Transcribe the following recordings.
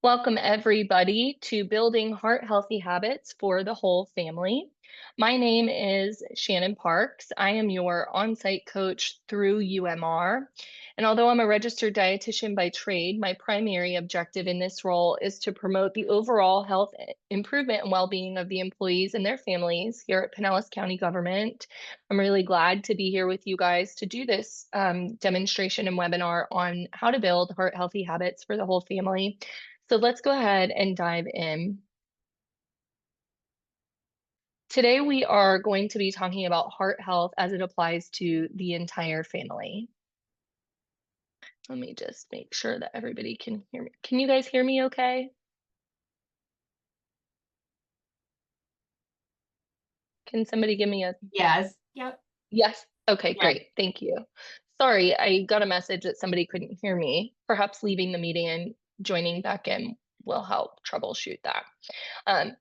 Welcome, everybody, to Building Heart Healthy Habits for the Whole Family. My name is Shannon Parks. I am your on-site coach through UMR. And although I'm a registered dietitian by trade, my primary objective in this role is to promote the overall health improvement and well-being of the employees and their families here at Pinellas County Government. I'm really glad to be here with you guys to do this demonstration and webinar on how to build heart healthy habits for the whole family. So let's go ahead and dive in. Today, we are going to be talking about heart health as it applies to the entire family. Let me just make sure that everybody can hear me. Can you guys hear me okay? Can somebody give me a Yes. Yep. yes? Okay, Yeah. great. Thank you. Sorry, I got a message that somebody couldn't hear me. Perhaps leaving the meeting and joining back in will help troubleshoot that.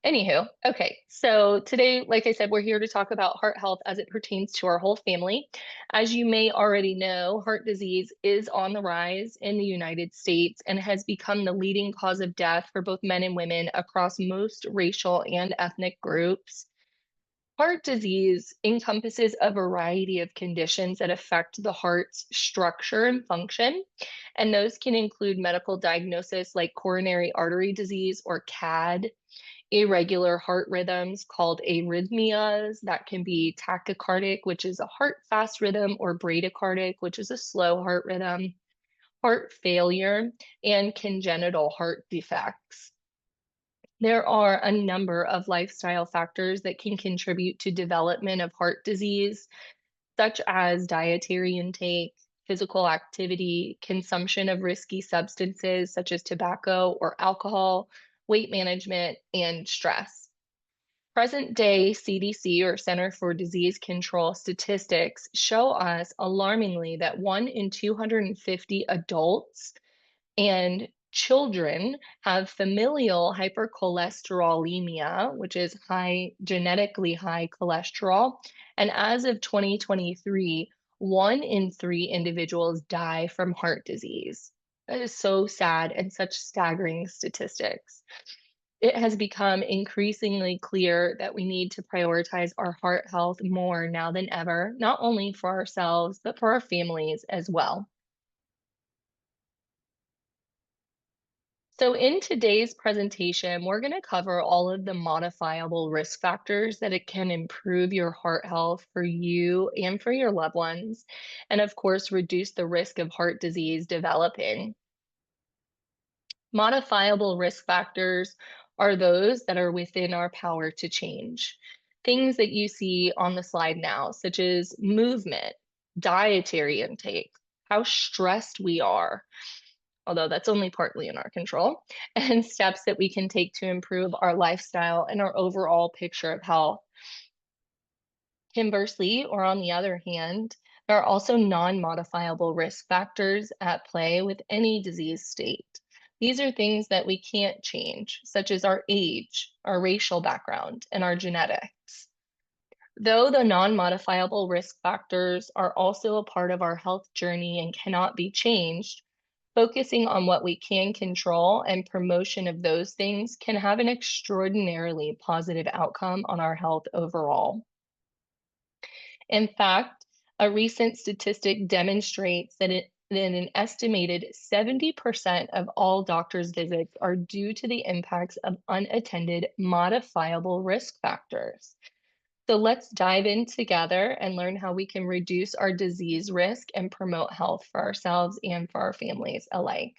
Anywho, okay, so today, like I said, we're here to talk about heart health as it pertains to our whole family. As you may already know, heart disease is on the rise in the United States and has become the leading cause of death for both men and women across most racial and ethnic groups. Heart disease encompasses a variety of conditions that affect the heart's structure and function, and those can include medical diagnosis like coronary artery disease or CAD, irregular heart rhythms called arrhythmias that can be tachycardic, which is a heart fast rhythm, or bradycardic, which is a slow heart rhythm, heart failure, and congenital heart defects. There are a number of lifestyle factors that can contribute to development of heart disease, such as dietary intake, physical activity, consumption of risky substances such as tobacco or alcohol, weight management, and stress. Present day CDC, or Center for Disease Control, statistics show us alarmingly that 1 in 250 adults and children have familial hypercholesterolemia, which is genetically high cholesterol. And as of 2023, 1 in 3 individuals die from heart disease. That is so sad and such staggering statistics. It has become increasingly clear that we need to prioritize our heart health more now than ever, not only for ourselves, but for our families as well. So in today's presentation, we're going to cover all of the modifiable risk factors that it can improve your heart health for you and for your loved ones, and of course, reduce the risk of heart disease developing. Modifiable risk factors are those that are within our power to change. Things that you see on the slide now, such as movement, dietary intake, how stressed we are, although that's only partly in our control, and steps that we can take to improve our lifestyle and our overall picture of health. Conversely, or on the other hand, there are also non-modifiable risk factors at play with any disease state. These are things that we can't change, such as our age, our racial background, and our genetics. Though the non-modifiable risk factors are also a part of our health journey and cannot be changed, focusing on what we can control and promotion of those things can have an extraordinarily positive outcome on our health overall. In fact, a recent statistic demonstrates that an estimated 70% of all doctors' visits are due to the impacts of unattended modifiable risk factors. So let's dive in together and learn how we can reduce our disease risk and promote health for ourselves and for our families alike.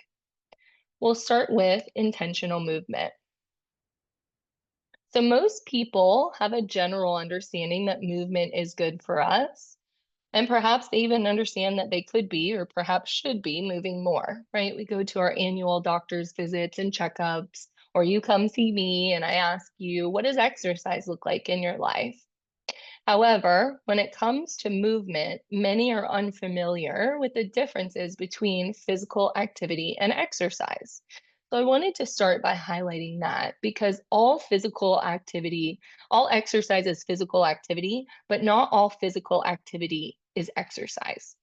We'll start with intentional movement. So most people have a general understanding that movement is good for us. And perhaps they even understand that they could be, or perhaps should be, moving more, right? We go to our annual doctor's visits and checkups, or you come see me and I ask you, what does exercise look like in your life? However, when it comes to movement, many are unfamiliar with the differences between physical activity and exercise. So I wanted to start by highlighting that because all exercise is physical activity, but not all physical activity is exercise.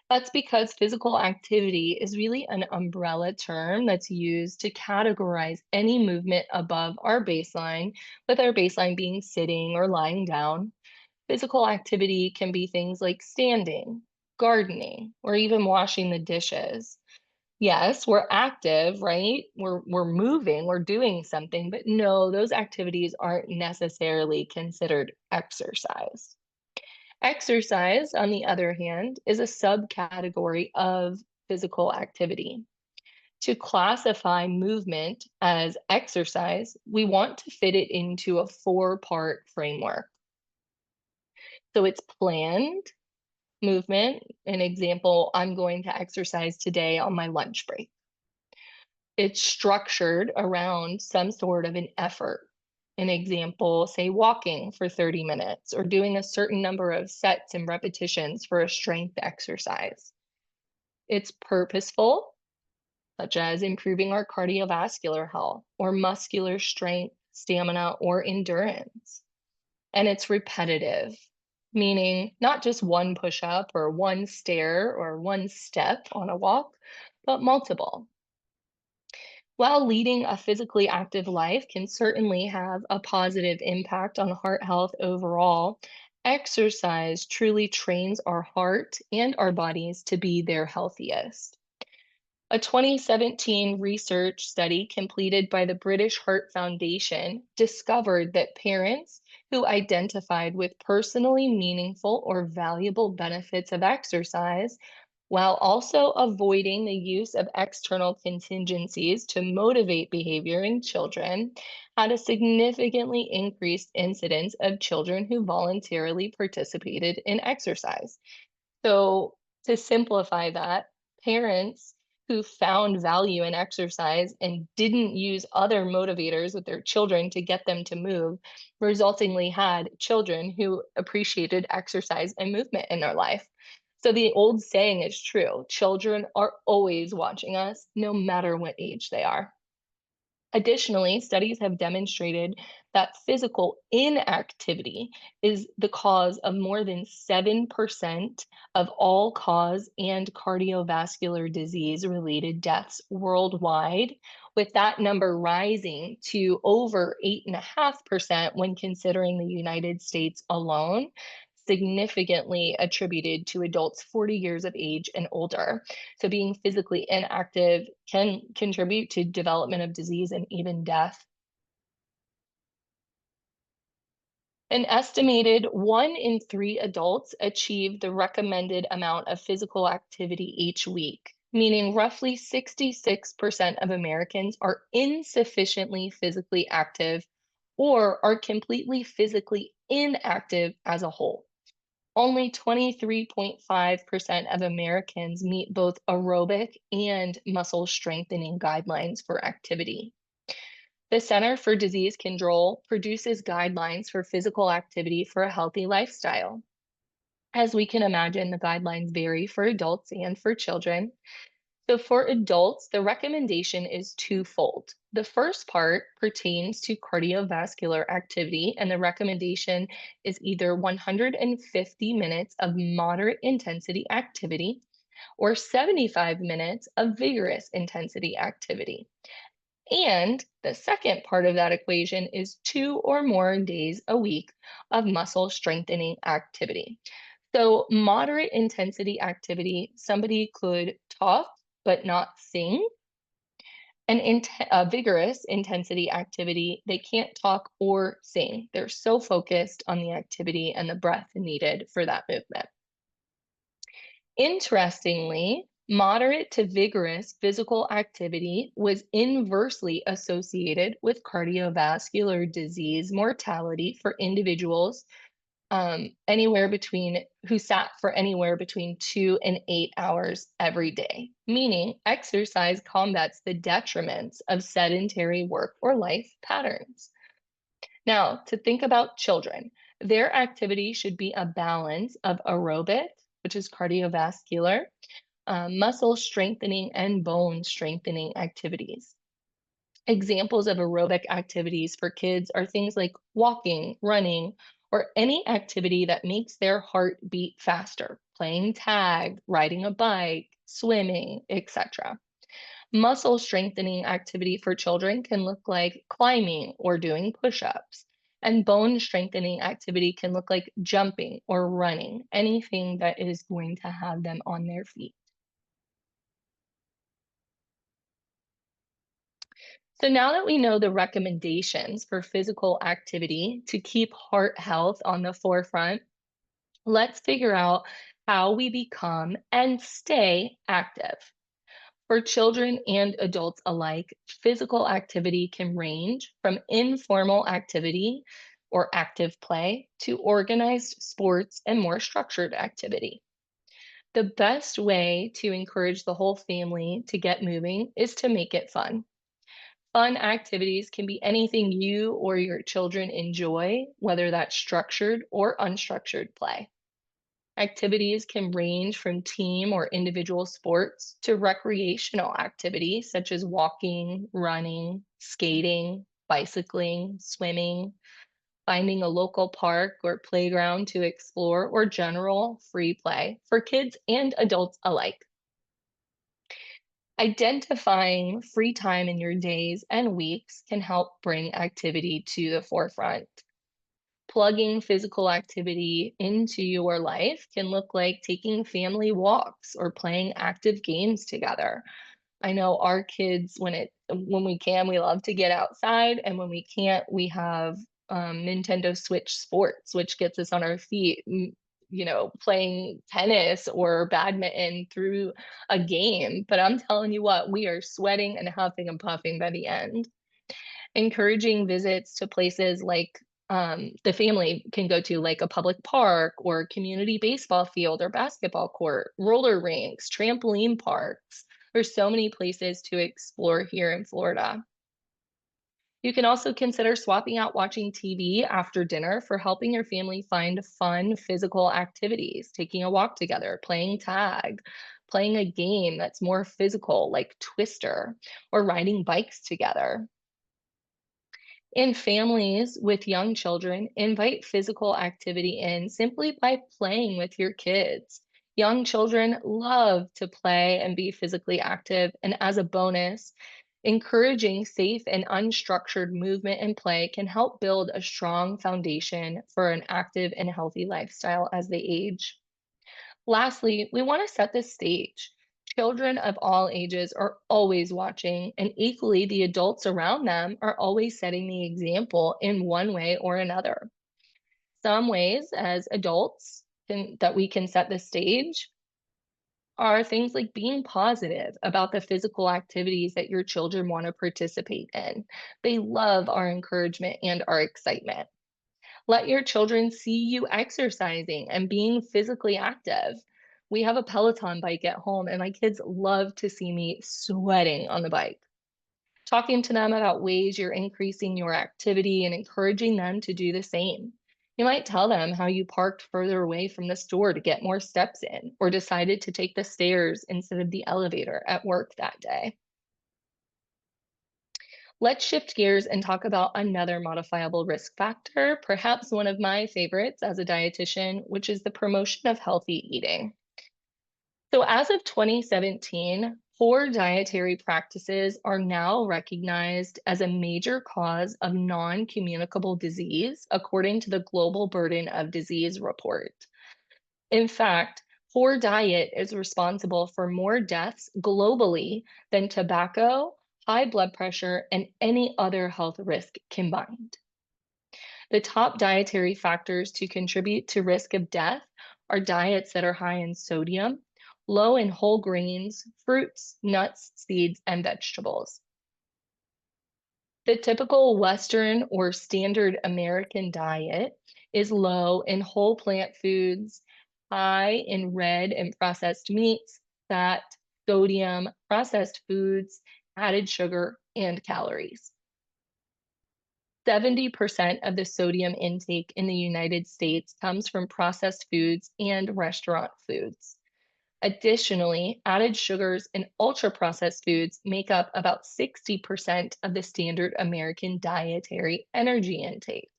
That's because physical activity is really an umbrella term that's used to categorize any movement above our baseline, with our baseline being sitting or lying down. Physical activity can be things like standing, gardening, or even washing the dishes. Yes, we're active, right? We're moving, we're doing something, but no, those activities aren't necessarily considered exercise. Exercise, on the other hand, is a subcategory of physical activity. To classify movement as exercise, we want to fit it into a four-part framework. So it's planned movement. An example, I'm going to exercise today on my lunch break. It's structured around some sort of an effort. An example, say walking for 30 minutes or doing a certain number of sets and repetitions for a strength exercise. It's purposeful, such as improving our cardiovascular health or muscular strength, stamina, or endurance. And it's repetitive, meaning not just one push up or one stair or one step on a walk, but multiple. While leading a physically active life can certainly have a positive impact on heart health overall, exercise truly trains our heart and our bodies to be their healthiest. A 2017 research study completed by the British Heart Foundation discovered that parents who identified with personally meaningful or valuable benefits of exercise, while also avoiding the use of external contingencies to motivate behavior in children, had a significantly increased incidence of children who voluntarily participated in exercise. So, to simplify that, parents who found value in exercise and didn't use other motivators with their children to get them to move, resultingly had children who appreciated exercise and movement in their life. So, the old saying is true: children are always watching us, no matter what age they are. Additionally, studies have demonstrated that physical inactivity is the cause of more than 7% of all cause and cardiovascular disease related deaths worldwide, with that number rising to over 8.5% when considering the United States alone, significantly attributed to adults 40 years of age and older. So being physically inactive can contribute to development of disease and even death. An estimated 1 in 3 adults achieve the recommended amount of physical activity each week, meaning roughly 66% of Americans are insufficiently physically active or are completely physically inactive as a whole. Only 23.5% of Americans meet both aerobic and muscle strengthening guidelines for activity. The Center for Disease Control produces guidelines for physical activity for a healthy lifestyle. As we can imagine, the guidelines vary for adults and for children. So, for adults, the recommendation is twofold. The first part pertains to cardiovascular activity, and the recommendation is either 150 minutes of moderate intensity activity or 75 minutes of vigorous intensity activity. And the second part of that equation is 2 or more days a week of muscle strengthening activity. So, moderate intensity activity, somebody could talk but not sing. A vigorous intensity activity, they can't talk or sing. They're so focused on the activity and the breath needed for that movement. Interestingly, moderate to vigorous physical activity was inversely associated with cardiovascular disease mortality for individuals anywhere between who sat for anywhere between 2 and 8 hours every day, meaning exercise combats the detriments of sedentary work or life patterns. Now, to think about children, their activity should be a balance of aerobic, which is cardiovascular, muscle strengthening, and bone strengthening activities. Examples of aerobic activities for kids are things like walking, running, or any activity that makes their heart beat faster, playing tag, riding a bike, swimming, etc. Muscle strengthening activity for children can look like climbing or doing push ups. And bone strengthening activity can look like jumping or running, anything that is going to have them on their feet. So now that we know the recommendations for physical activity to keep heart health on the forefront, let's figure out how we become and stay active. For children and adults alike, physical activity can range from informal activity or active play to organized sports and more structured activity. The best way to encourage the whole family to get moving is to make it fun. Fun activities can be anything you or your children enjoy, whether that's structured or unstructured play. Activities can range from team or individual sports to recreational activities such as walking, running, skating, bicycling, swimming, finding a local park or playground to explore, or general free play for kids and adults alike. Identifying free time in your days and weeks can help bring activity to the forefront. Plugging physical activity into your life can look like taking family walks or playing active games together. I know our kids, when we can, we love to get outside, and when we can't, we have Nintendo Switch Sports, which gets us on our feet, playing tennis or badminton through a game. But I'm telling you what, we are sweating and huffing and puffing by the end. Encouraging visits to places like the family can go to, like a public park or community baseball field or basketball court, roller rinks, trampoline parks. There's so many places to explore here in Florida. You can also consider swapping out watching TV after dinner for helping your family find fun physical activities, taking a walk together, playing tag, playing a game that's more physical, like Twister, or riding bikes together. In families with young children, invite physical activity in simply by playing with your kids. Young children love to play and be physically active, and as a bonus, encouraging safe and unstructured movement and play can help build a strong foundation for an active and healthy lifestyle as they age. Lastly, we want to set the stage. Children of all ages are always watching, and equally, the adults around them are always setting the example in one way or another. Some ways, as adults, that we can set the stage are things like being positive about the physical activities that your children want to participate in. They love our encouragement and our excitement. Let your children see you exercising and being physically active. We have a Peloton bike at home, and my kids love to see me sweating on the bike. Talking to them about ways you're increasing your activity and encouraging them to do the same. You might tell them how you parked further away from the store to get more steps in, or decided to take the stairs instead of the elevator at work that day. Let's shift gears and talk about another modifiable risk factor, perhaps one of my favorites as a dietitian, which is the promotion of healthy eating. So, as of 2017, poor dietary practices are now recognized as a major cause of non communicable disease, according to the Global Burden of Disease report. In fact, poor diet is responsible for more deaths globally than tobacco, high blood pressure, and any other health risk combined. The top dietary factors to contribute to risk of death are diets that are high in sodium, low in whole grains, fruits, nuts, seeds, and vegetables. The typical Western or standard American diet is low in whole plant foods, high in red and processed meats, fat, sodium, processed foods, added sugar, and calories. 70% of the sodium intake in the United States comes from processed foods and restaurant foods. Additionally, added sugars and ultra processed foods make up about 60% of the standard American dietary energy intake.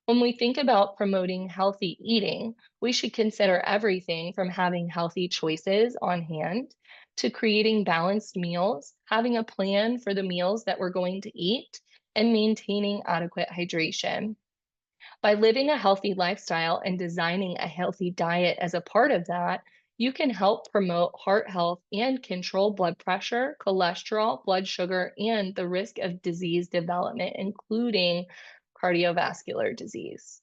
When we think about promoting healthy eating, we should consider everything from having healthy choices on hand to creating balanced meals, having a plan for the meals that we're going to eat, and maintaining adequate hydration. By living a healthy lifestyle and designing a healthy diet as a part of that, you can help promote heart health and control blood pressure, cholesterol, blood sugar, and the risk of disease development, including cardiovascular disease.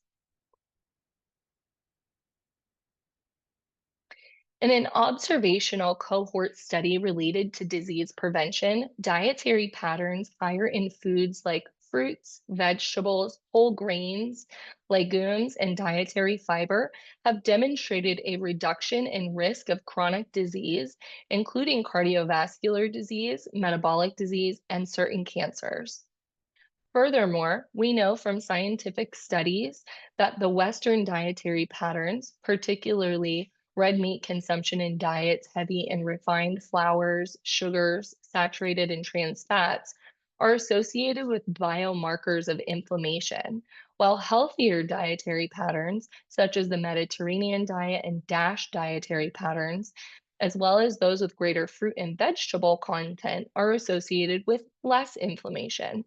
In an observational cohort study related to disease prevention, dietary patterns higher in foods like fruits, vegetables, whole grains, legumes, and dietary fiber have demonstrated a reduction in risk of chronic disease, including cardiovascular disease, metabolic disease, and certain cancers. Furthermore, we know from scientific studies that the Western dietary patterns, particularly red meat consumption in diets heavy in refined flours, sugars, saturated and trans fats, are associated with biomarkers of inflammation, while healthier dietary patterns, such as the Mediterranean diet and DASH dietary patterns, as well as those with greater fruit and vegetable content, are associated with less inflammation.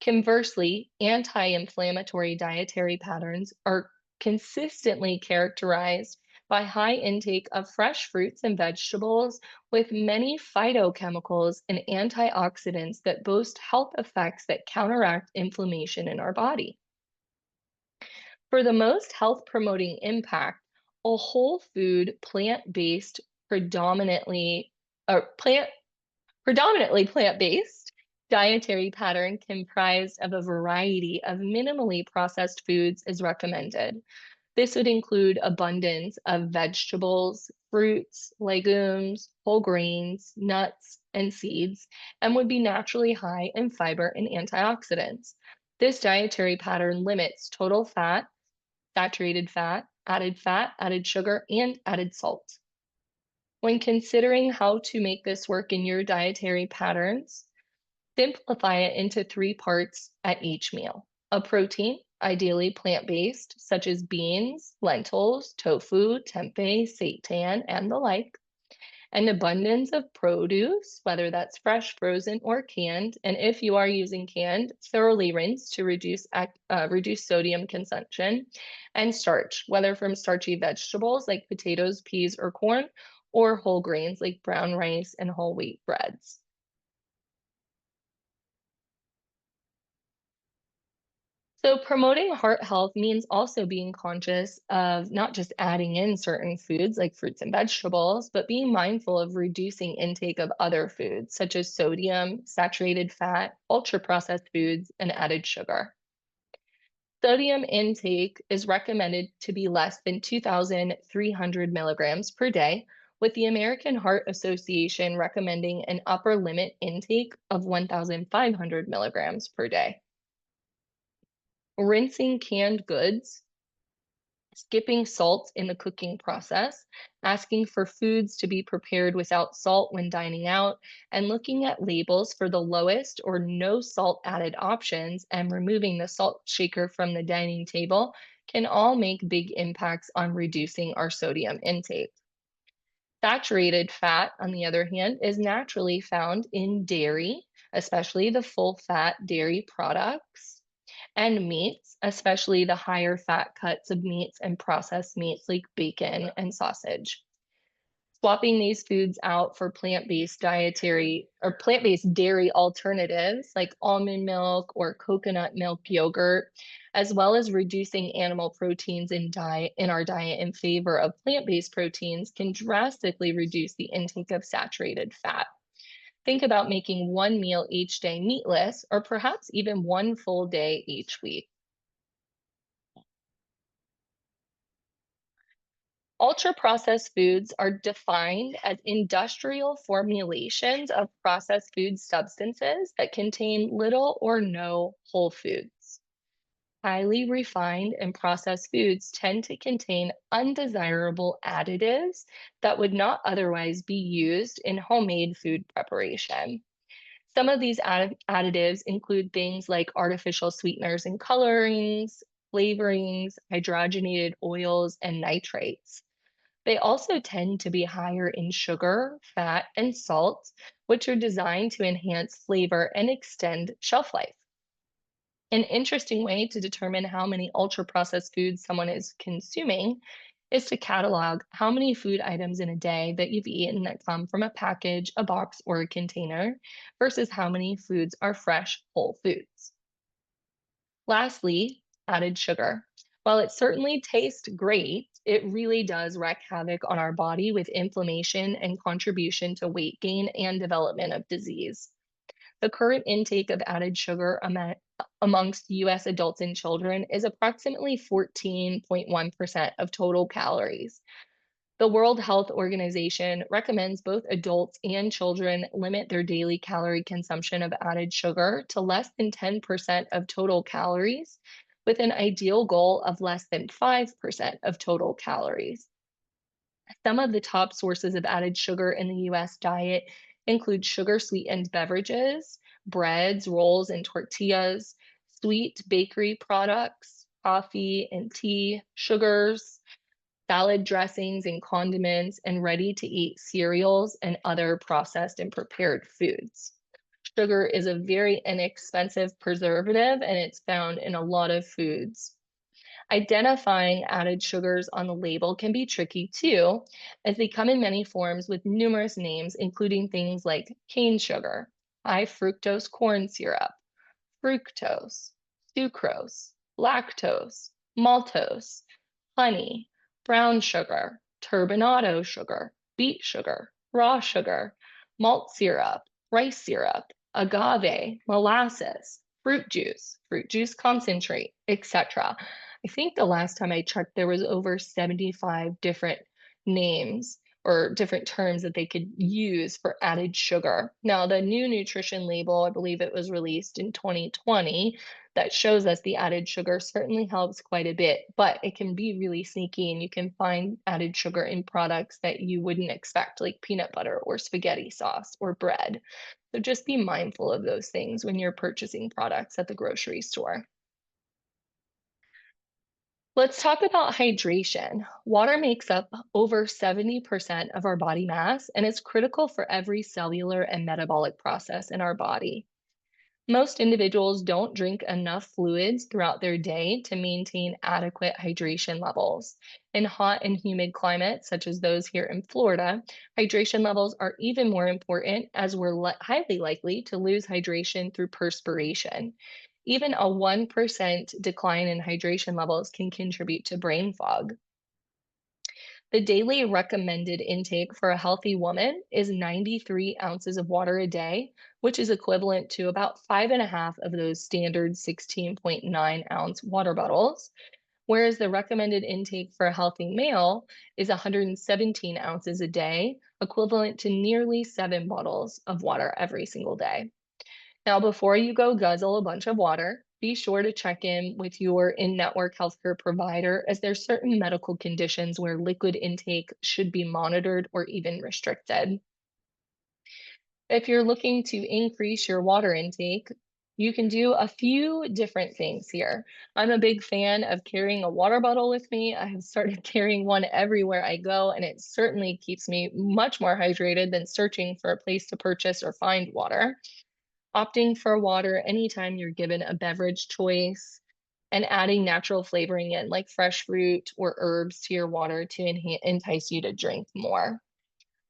Conversely, anti-inflammatory dietary patterns are consistently characterized by high intake of fresh fruits and vegetables with many phytochemicals and antioxidants that boast health effects that counteract inflammation in our body. For the most health promoting impact, a whole food, plant-based, predominantly or predominantly plant-based dietary pattern comprised of a variety of minimally processed foods is recommended. This would include abundance of vegetables, fruits, legumes, whole grains, nuts, and seeds, and would be naturally high in fiber and antioxidants. This dietary pattern limits total fat, added sugar, and added salt. When considering how to make this work in your dietary patterns, simplify it into three parts at each meal. A protein, ideally plant-based, such as beans, lentils, tofu, tempeh, seitan, and the like. An abundance of produce, whether that's fresh, frozen, or canned. And if you are using canned, thoroughly rinse to reduce sodium consumption. And starch, whether from starchy vegetables like potatoes, peas, or corn, or whole grains like brown rice and whole wheat breads. So, promoting heart health means also being conscious of not just adding in certain foods like fruits and vegetables, but being mindful of reducing intake of other foods such as sodium, saturated fat, ultra processed foods, and added sugar. Sodium intake is recommended to be less than 2,300 milligrams per day, with the American Heart Association recommending an upper limit intake of 1,500 milligrams per day. Rinsing canned goods, skipping salt in the cooking process, asking for foods to be prepared without salt when dining out, and looking at labels for the lowest or no salt added options and removing the salt shaker from the dining table can all make big impacts on reducing our sodium intake. Saturated fat, on the other hand, is naturally found in dairy, especially the full fat dairy products and meats, especially the higher fat cuts of meats and processed meats like bacon and sausage. Swapping these foods out for plant-based dairy alternatives like almond milk or coconut milk yogurt, as well as reducing animal proteins in our diet in favor of plant-based proteins can drastically reduce the intake of saturated fat. Think about making one meal each day meatless, or perhaps even one full day each week. Ultra-processed foods are defined as industrial formulations of processed food substances that contain little or no whole foods. Highly refined and processed foods tend to contain undesirable additives that would not otherwise be used in homemade food preparation. Some of these additives include things like artificial sweeteners and colorings, flavorings, hydrogenated oils, and nitrates. They also tend to be higher in sugar, fat, and salt, which are designed to enhance flavor and extend shelf life. An interesting way to determine how many ultra processed foods someone is consuming is to catalog how many food items in a day that you've eaten that come from a package, a box, or a container versus how many foods are fresh, whole foods. Lastly, added sugar. While it certainly tastes great, it really does wreak havoc on our body with inflammation and contribution to weight gain and development of disease. The current intake of added sugar amongst US adults and children is approximately 14.1% of total calories. The World Health Organization recommends both adults and children limit their daily calorie consumption of added sugar to less than 10% of total calories, with an ideal goal of less than 5% of total calories. Some of the top sources of added sugar in the US diet include sugar sweetened beverages, breads, rolls, and tortillas, sweet bakery products, coffee and tea, sugars, salad dressings and condiments, and ready to eat cereals and other processed and prepared foods. Sugar is a very inexpensive preservative and it's found in a lot of foods. Identifying added sugars on the label can be tricky too, as they come in many forms with numerous names, including things like cane sugar, high fructose corn syrup, fructose, sucrose, lactose, maltose, honey, brown sugar, turbinado sugar, beet sugar, raw sugar, malt syrup, rice syrup, agave, molasses, fruit juice concentrate, etc. I think the last time I checked, there was over 75 different names or different terms that they could use for added sugar. Now, the new nutrition label, I believe it was released in 2020, that shows us the added sugar certainly helps quite a bit, but it can be really sneaky and you can find added sugar in products that you wouldn't expect, like peanut butter or spaghetti sauce or bread. So just be mindful of those things when you're purchasing products at the grocery store. Let's talk about hydration. Water makes up over 70% of our body mass, and it's critical for every cellular and metabolic process in our body. Most individuals don't drink enough fluids throughout their day to maintain adequate hydration levels. In hot and humid climates, such as those here in Florida, hydration levels are even more important as we're highly likely to lose hydration through perspiration. Even a 1% decline in hydration levels can contribute to brain fog. The daily recommended intake for a healthy woman is 93 ounces of water a day, which is equivalent to about 5.5 of those standard 16.9-ounce water bottles, whereas the recommended intake for a healthy male is 117 ounces a day, equivalent to nearly 7 bottles of water every single day. Now, before you go guzzle a bunch of water, be sure to check in with your in-network healthcare provider, as there's certain medical conditions where liquid intake should be monitored or even restricted. If you're looking to increase your water intake, you can do a few different things here. I'm a big fan of carrying a water bottle with me. I have started carrying one everywhere I go, and it certainly keeps me much more hydrated than searching for a place to purchase or find water. Opting for water anytime you're given a beverage choice, and adding natural flavoring in, like fresh fruit or herbs, to your water to entice you to drink more.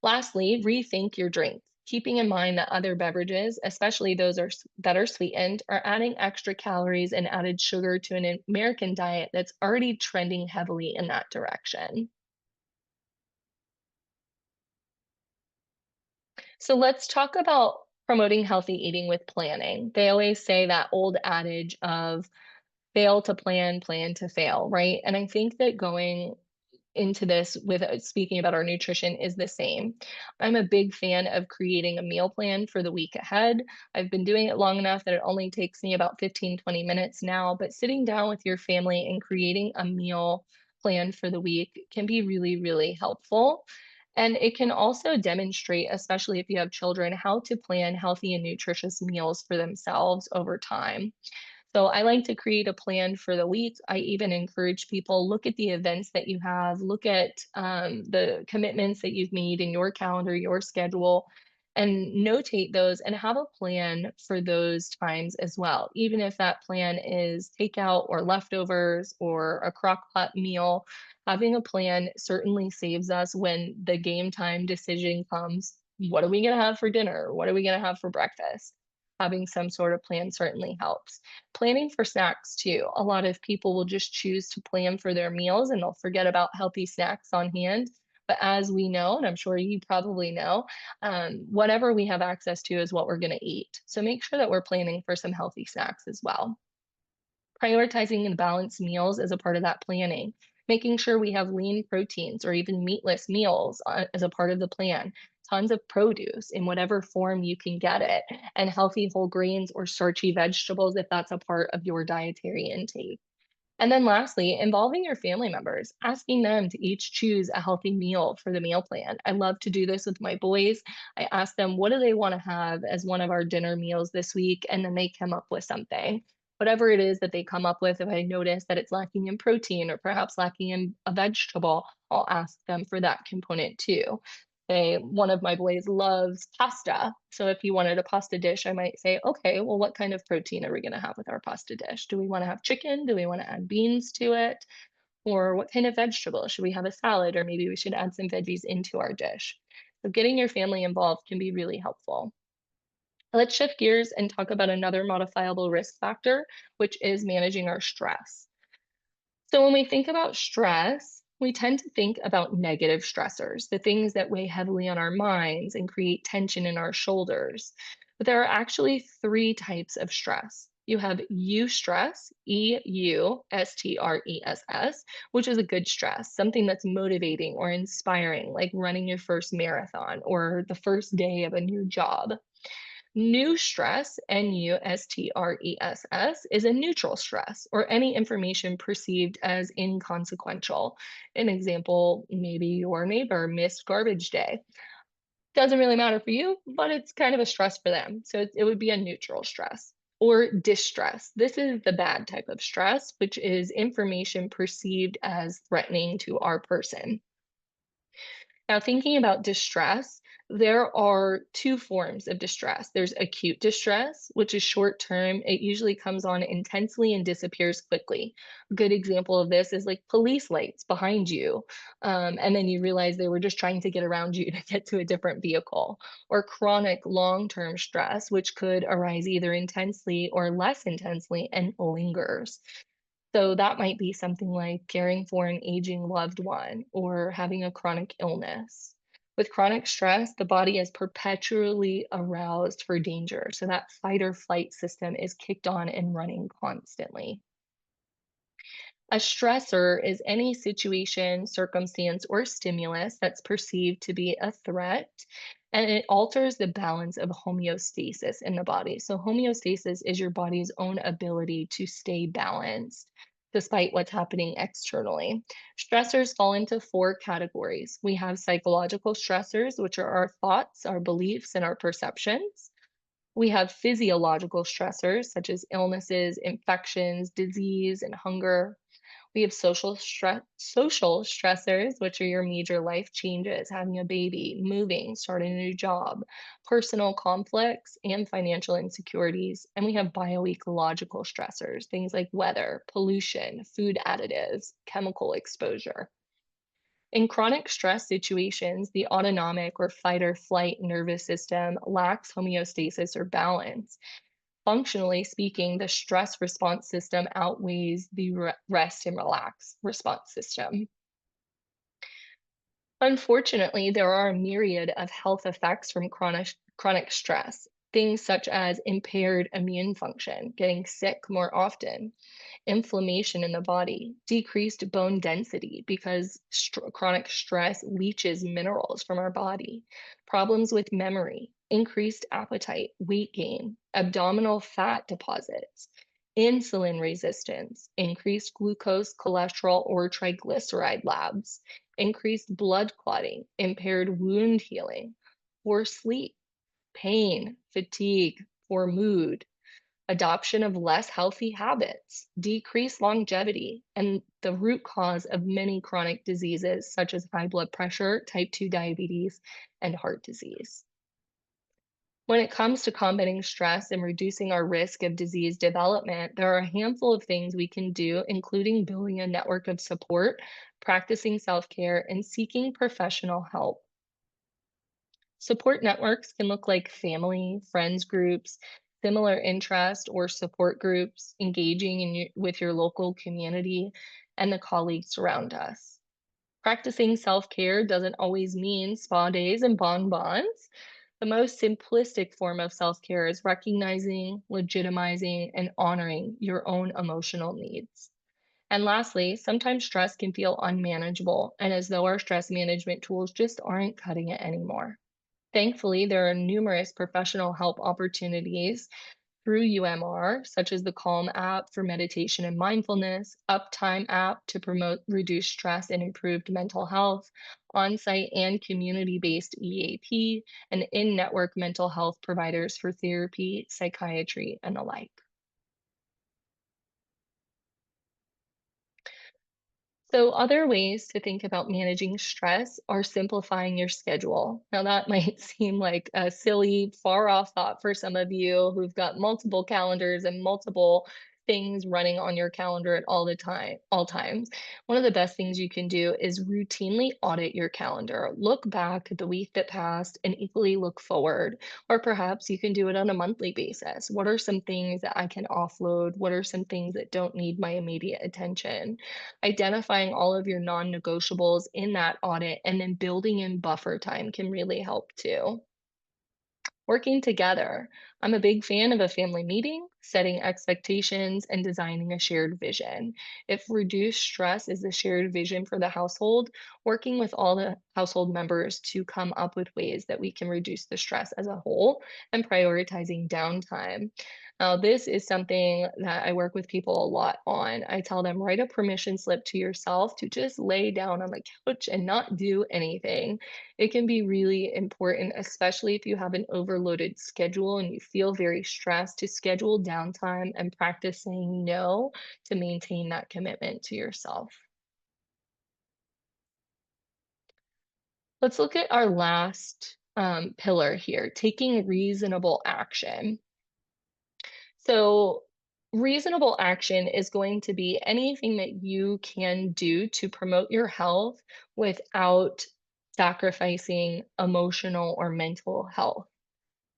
Lastly, rethink your drink, keeping in mind that other beverages, especially those that are sweetened, are adding extra calories and added sugar to an American diet that's already trending heavily in that direction. So let's talk about promoting healthy eating with planning. They always say that old adage of fail to plan, plan to fail, right? And I think that going into this with speaking about our nutrition is the same. I'm a big fan of creating a meal plan for the week ahead. I've been doing it long enough that it only takes me about 15, 20 minutes now, but sitting down with your family and creating a meal plan for the week can be really, really helpful. And it can also demonstrate, especially if you have children, how to plan healthy and nutritious meals for themselves over time. So I like to create a plan for the week. I even encourage people look at the events that you have, look at the commitments that you've made in your calendar, your schedule, and notate those and have a plan for those times as well. Even if that plan is takeout or leftovers or a crock pot meal, having a plan certainly saves us when the game time decision comes. What are we going to have for dinner? What are we going to have for breakfast? Having some sort of plan certainly helps. Planning for snacks too. A lot of people will just choose to plan for their meals and they'll forget about healthy snacks on hand. But as we know, and I'm sure you probably know, whatever we have access to is what we're going to eat. So make sure that we're planning for some healthy snacks as well. Prioritizing and balanced meals is a part of that planning. Making sure we have lean proteins or even meatless meals as a part of the plan. Tons of produce in whatever form you can get it, and healthy whole grains or starchy vegetables if that's a part of your dietary intake. And then lastly, involving your family members, asking them to each choose a healthy meal for the meal plan. I love to do this with my boys. I ask them, what do they want to have as one of our dinner meals this week? And then they come up with something. Whatever it is that they come up with, if I notice that it's lacking in protein or perhaps lacking in a vegetable, I'll ask them for that component too. Say, one of my boys loves pasta. So if he wanted a pasta dish, I might say, okay, well, what kind of protein are we going to have with our pasta dish? Do we want to have chicken? Do we want to add beans to it? Or what kind of vegetable? Should we have a salad? Or maybe we should add some veggies into our dish. So getting your family involved can be really helpful. Let's shift gears and talk about another modifiable risk factor, which is managing our stress. So when we think about stress, we tend to think about negative stressors, the things that weigh heavily on our minds and create tension in our shoulders. But there are actually three types of stress. You have eustress, EUSTRESS, which is a good stress, something that's motivating or inspiring, like running your first marathon or the first day of a new job. New stress, NUSTRESS, is a neutral stress or any information perceived as inconsequential. An example, maybe your neighbor missed garbage day. Doesn't really matter for you, but it's kind of a stress for them. So it would be a neutral stress. Or distress. This is the bad type of stress, which is information perceived as threatening to our person. Now, thinking about distress, there are two forms of distress. There's acute distress, which is short term. It usually comes on intensely and disappears quickly. A good example of this is like police lights behind you. And then you realize they were just trying to get around you to get to a different vehicle. Or chronic long term stress, which could arise either intensely or less intensely and lingers. So that might be something like caring for an aging loved one or having a chronic illness. With chronic stress, the body is perpetually aroused for danger. So that fight or flight system is kicked on and running constantly. A stressor is any situation, circumstance, or stimulus that's perceived to be a threat, and it alters the balance of homeostasis in the body. So, homeostasis is your body's own ability to stay balanced despite what's happening externally. Stressors fall into four categories. We have psychological stressors, which are our thoughts, our beliefs, and our perceptions. We have physiological stressors, such as illnesses, infections, disease, and hunger. We have social stressors, which are your major life changes, having a baby, moving, starting a new job, personal conflicts, and financial insecurities. And we have bioecological stressors, things like weather, pollution, food additives, chemical exposure. In chronic stress situations, the autonomic or fight or flight nervous system lacks homeostasis or balance. Functionally speaking, the stress response system outweighs the rest and relax response system. Unfortunately, there are a myriad of health effects from chronic stress, things such as impaired immune function, getting sick more often, inflammation in the body, decreased bone density because chronic stress leaches minerals from our body, problems with memory, increased appetite, weight gain, abdominal fat deposits, insulin resistance, increased glucose, cholesterol, or triglyceride labs, increased blood clotting, impaired wound healing, poor sleep, pain, fatigue, poor mood, Adoption of less healthy habits, decrease longevity, and the root cause of many chronic diseases such as high blood pressure, type 2 diabetes, and heart disease. When it comes to combating stress and reducing our risk of disease development, there are a handful of things we can do, including building a network of support, practicing self care, and seeking professional help. Support networks can look like family, friends groups, similar interest or support groups, engaging with your local community and the colleagues around us. Practicing self care doesn't always mean spa days and bonbons. The most simplistic form of self care is recognizing, legitimizing, and honoring your own emotional needs. And lastly, sometimes stress can feel unmanageable and as though our stress management tools just aren't cutting it anymore. Thankfully, there are numerous professional help opportunities through UMR, such as the Calm app for meditation and mindfulness, Uptime app to promote reduced stress and improved mental health, on-site and community-based EAP, and in-network mental health providers for therapy, psychiatry, and the like. So, other ways to think about managing stress are simplifying your schedule. Now, that might seem like a silly, far off thought for some of you who've got multiple calendars and multiple things running on your calendar at all times. One of the best things you can do is routinely audit your calendar. Look back at the week that passed and equally look forward. Or perhaps you can do it on a monthly basis. What are some things that I can offload? What are some things that don't need my immediate attention? Identifying all of your non-negotiables in that audit and then building in buffer time can really help too. Working together. I'm a big fan of a family meeting, setting expectations, and designing a shared vision. If reduced stress is the shared vision for the household, working with all the household members to come up with ways that we can reduce the stress as a whole and prioritizing downtime. Now, this is something that I work with people a lot on. I tell them, write a permission slip to yourself to just lay down on the couch and not do anything. It can be really important, especially if you have an overloaded schedule and you feel very stressed, to schedule downtime and practice saying no to maintain that commitment to yourself. Let's look at our last pillar here, taking reasonable action. So, reasonable action is going to be anything that you can do to promote your health without sacrificing emotional or mental health.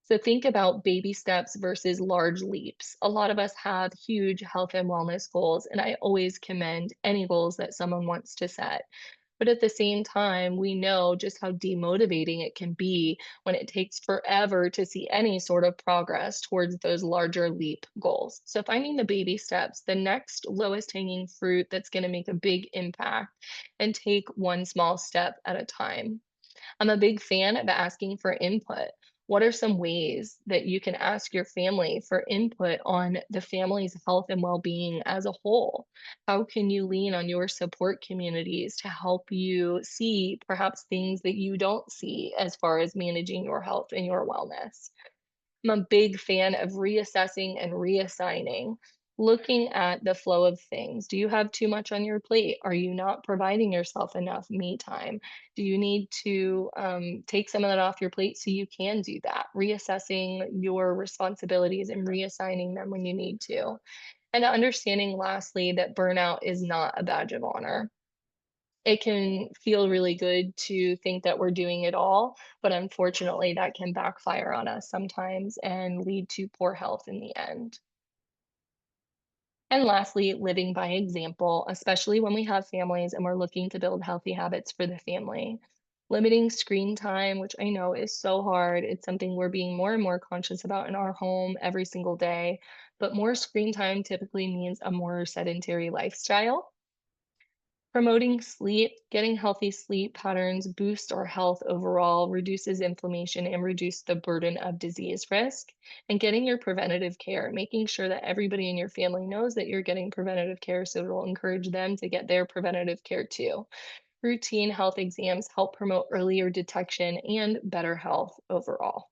So think about baby steps versus large leaps. A lot of us have huge health and wellness goals, and I always commend any goals that someone wants to set. But at the same time, we know just how demotivating it can be when it takes forever to see any sort of progress towards those larger leap goals. So finding the baby steps, the next lowest hanging fruit that's going to make a big impact, and take one small step at a time. I'm a big fan of asking for input. What are some ways that you can ask your family for input on the family's health and well being as a whole? How can you lean on your support communities to help you see perhaps things that you don't see as far as managing your health and your wellness? I'm a big fan of reassessing and reassigning, looking at the flow of things. Do you have too much on your plate? Are you not providing yourself enough me time? Do you need to take some of that off your plate so you can do that? Reassessing your responsibilities and reassigning them when you need to. And understanding, lastly, that burnout is not a badge of honor. It can feel really good to think that we're doing it all, but unfortunately, that can backfire on us sometimes and lead to poor health in the end. And lastly, living by example, especially when we have families and we're looking to build healthy habits for the family. Limiting screen time, which I know is so hard. It's something we're being more and more conscious about in our home every single day. But more screen time typically means a more sedentary lifestyle. Promoting sleep, getting healthy sleep patterns boost our health overall, reduces inflammation, and reduce the burden of disease risk. And getting your preventative care, making sure that everybody in your family knows that you're getting preventative care, so it'll encourage them to get their preventative care too. Routine health exams help promote earlier detection and better health overall.